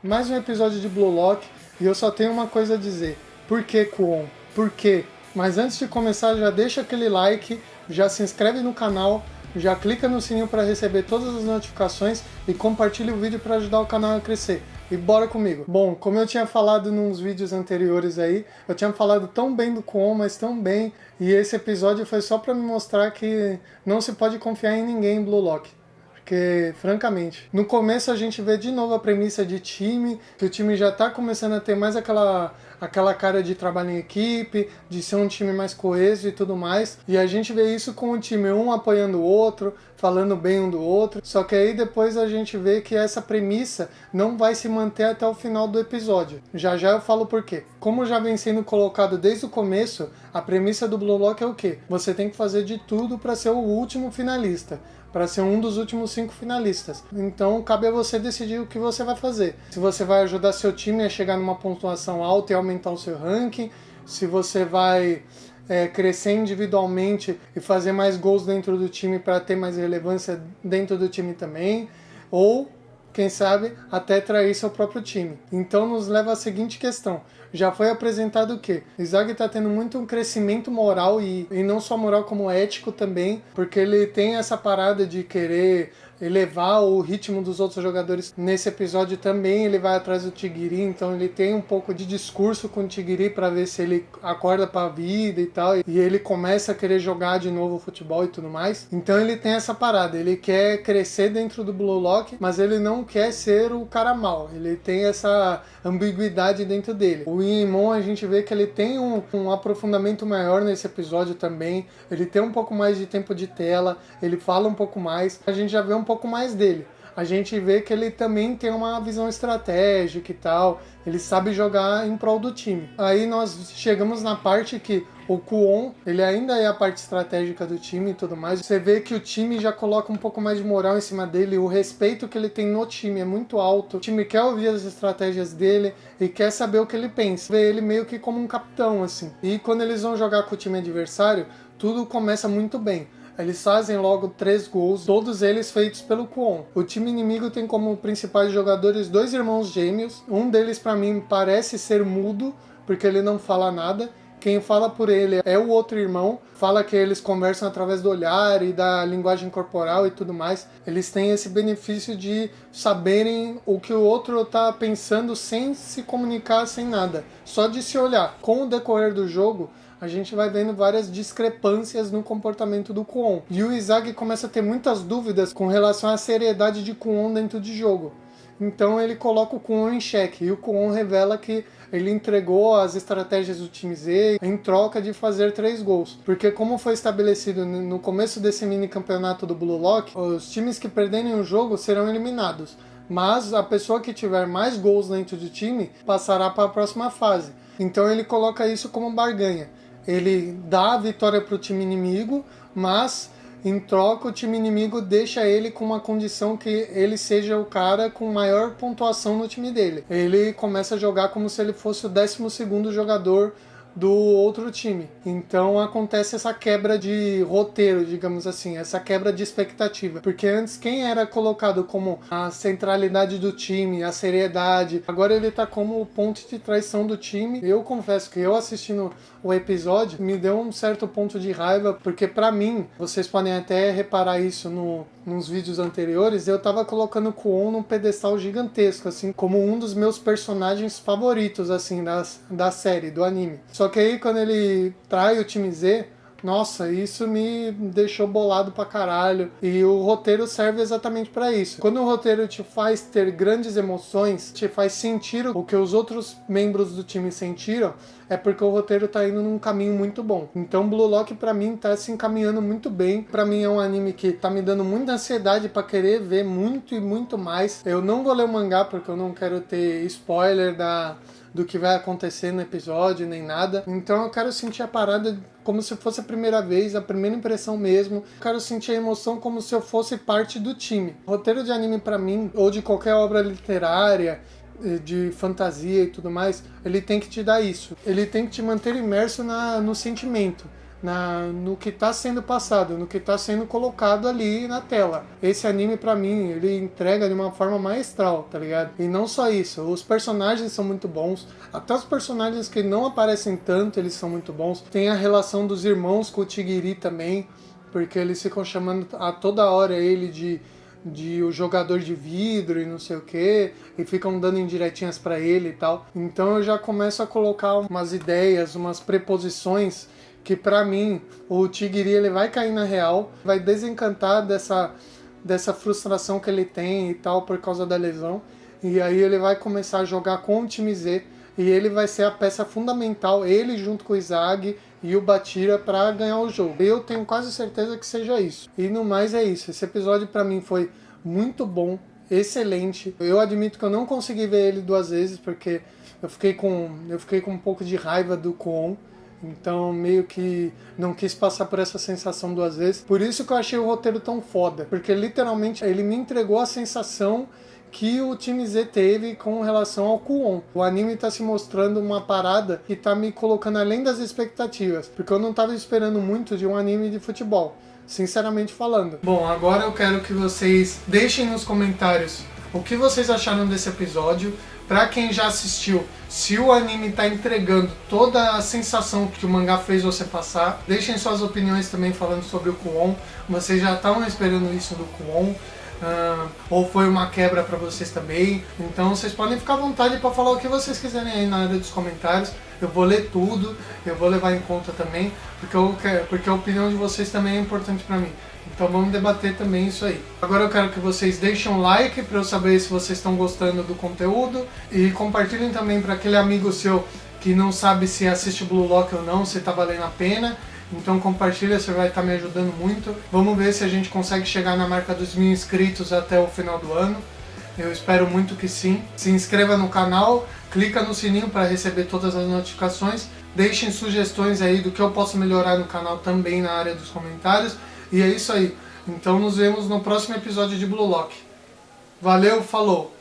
Mais um episódio de Blue Lock e eu só tenho uma coisa a dizer. Por que, Kwon? Por quê? Mas antes de começar, já deixa aquele like, já se inscreve no canal, já clica no sininho para receber todas as notificações e compartilha o vídeo para ajudar o canal a crescer. E bora comigo! Bom, como eu tinha falado nos vídeos anteriores aí, eu tinha falado tão bem do Kwon, mas tão bem, e esse episódio foi só para me mostrar que não se pode confiar em ninguém em Blue Lock. Porque, francamente, no começo a gente vê de novo a premissa de time, que o time já tá começando a ter mais aquela cara de trabalho em equipe, de ser um time mais coeso e tudo mais. E a gente vê isso com o time um apoiando o outro, falando bem um do outro. Só que aí depois a gente vê que essa premissa não vai se manter até o final do episódio. Já já eu falo por quê. Como já vem sendo colocado desde o começo, a premissa do Blue Lock é o quê? Você tem que fazer de tudo para ser o último finalista, para ser um dos últimos 5 finalistas. Então cabe a você decidir o que você vai fazer. Se você vai ajudar seu time a chegar numa pontuação alta e aumentar o seu ranking, se você vai crescer individualmente e fazer mais gols dentro do time para ter mais relevância dentro do time também, ou quem sabe até trair seu próprio time. Então nos leva à seguinte questão. Já foi apresentado o quê? Izagi está tendo muito um crescimento moral e não só moral como ético também, porque ele tem essa parada de querer elevar o ritmo dos outros jogadores. Nesse episódio também ele vai atrás do Tigiri, então ele tem um pouco de discurso com o Tigiri para ver se ele acorda para a vida e tal, e ele começa a querer jogar de novo futebol e tudo mais. Então ele tem essa parada, ele quer crescer dentro do Blue Lock, mas ele não quer ser o cara mau, ele tem essa ambiguidade dentro dele. O Inmon, a gente vê que ele tem um aprofundamento maior nesse episódio também, ele tem um pouco mais de tempo de tela, ele fala um pouco mais, a gente já vê um pouco mais dele. A gente vê que ele também tem uma visão estratégica e tal, ele sabe jogar em prol do time. Aí nós chegamos na parte que o Kwon, ele ainda é a parte estratégica do time e tudo mais. Você vê que o time já coloca um pouco mais de moral em cima dele, o respeito que ele tem no time é muito alto. O time quer ouvir as estratégias dele e quer saber o que ele pensa. Vê ele meio que como um capitão, assim. E quando eles vão jogar com o time adversário, tudo começa muito bem. Eles fazem logo 3 gols, todos eles feitos pelo Kwon. O time inimigo tem como principais jogadores 2 irmãos gêmeos. Um deles, pra mim, parece ser mudo, porque ele não fala nada. Quem fala por ele é o outro irmão. Fala que eles conversam através do olhar e da linguagem corporal e tudo mais. Eles têm esse benefício de saberem o que o outro está pensando sem se comunicar, sem nada. Só de se olhar. Com o decorrer do jogo, a gente vai vendo várias discrepâncias no comportamento do Kwon. E o Izagi começa a ter muitas dúvidas com relação à seriedade de Kwon dentro de jogo. Então ele coloca o Kwon em xeque. E o Kwon revela que ele entregou as estratégias do time Z em troca de fazer 3 gols. Porque como foi estabelecido no começo desse mini campeonato do Blue Lock, os times que perderem o jogo serão eliminados. Mas a pessoa que tiver mais gols dentro do time passará para a próxima fase. Então ele coloca isso como barganha. Ele dá a vitória para o time inimigo, mas em troca o time inimigo deixa ele com uma condição que ele seja o cara com maior pontuação no time dele. Ele começa a jogar como se ele fosse o 12º jogador do outro time. Então acontece essa quebra de roteiro, digamos assim, essa quebra de expectativa. Porque antes quem era colocado como a centralidade do time, a seriedade, agora ele tá como o ponto de traição do time. Eu confesso que eu assistindo o episódio me deu um certo ponto de raiva, porque pra mim, vocês podem até reparar isso nos vídeos anteriores, eu tava colocando o Kwon num pedestal gigantesco, assim, como um dos meus personagens favoritos, assim, da série, do anime. Só que aí, quando ele trai o time Z, nossa, isso me deixou bolado pra caralho. E o roteiro serve exatamente pra isso. Quando o roteiro te faz ter grandes emoções, te faz sentir o que os outros membros do time sentiram, é porque o roteiro tá indo num caminho muito bom. Então Blue Lock pra mim tá se encaminhando muito bem. Pra mim é um anime que tá me dando muita ansiedade pra querer ver muito e muito mais. Eu não vou ler o mangá porque eu não quero ter spoiler do que vai acontecer no episódio, nem nada. Então eu quero sentir a parada como se fosse a primeira vez, a primeira impressão mesmo. Eu quero sentir a emoção como se eu fosse parte do time. O roteiro de anime pra mim, ou de qualquer obra literária, de fantasia e tudo mais, ele tem que te dar isso. Ele tem que te manter imerso no sentimento. no que está sendo passado, no que está sendo colocado ali na tela. Esse anime, pra mim, ele entrega de uma forma maestral, tá ligado? E não só isso, os personagens são muito bons, até os personagens que não aparecem tanto, eles são muito bons. Tem a relação dos irmãos com o Tigiri também, porque eles ficam chamando a toda hora ele de o jogador de vidro e não sei o que, e ficam dando indiretinhas pra ele e tal. Então eu já começo a colocar umas ideias, umas preposições que pra mim o Tigiri ele vai cair na real, vai desencantar dessa frustração que ele tem e tal por causa da lesão, e aí ele vai começar a jogar com o time Z e ele vai ser a peça fundamental, ele junto com o Izagi e o Batira para ganhar o jogo. Eu tenho quase certeza que seja isso. E no mais é isso. Esse episódio para mim foi muito bom, excelente. Eu admito que eu não consegui ver ele 2 vezes porque eu fiquei com um pouco de raiva do Kwon. Então meio que não quis passar por essa sensação 2 vezes. Por isso que eu achei o roteiro tão foda. Porque literalmente ele me entregou a sensação que o time Z teve com relação ao Kwon. O anime tá se mostrando uma parada que tá me colocando além das expectativas. Porque eu não tava esperando muito de um anime de futebol, sinceramente falando. Bom, agora eu quero que vocês deixem nos comentários o que vocês acharam desse episódio. Pra quem já assistiu, se o anime tá entregando toda a sensação que o mangá fez você passar. Deixem suas opiniões também falando sobre o Kwon. Vocês já estavam esperando isso do Kwon? Ou foi uma quebra pra vocês também? Então vocês podem ficar à vontade para falar o que vocês quiserem aí na área dos comentários. Eu vou ler tudo, eu vou levar em conta também, porque a opinião de vocês também é importante pra mim. Então vamos debater também isso aí. Agora eu quero que vocês deixem um like para eu saber se vocês estão gostando do conteúdo. E compartilhem também para aquele amigo seu que não sabe se assiste Blue Lock ou não, se tá valendo a pena. Então compartilha, você vai estar me ajudando muito. Vamos ver se a gente consegue chegar na marca dos 1000 inscritos até o final do ano. Eu espero muito que sim. Se inscreva no canal, clica no sininho para receber todas as notificações. Deixem sugestões aí do que eu posso melhorar no canal também na área dos comentários. E é isso aí. Então nos vemos no próximo episódio de Blue Lock. Valeu, falou!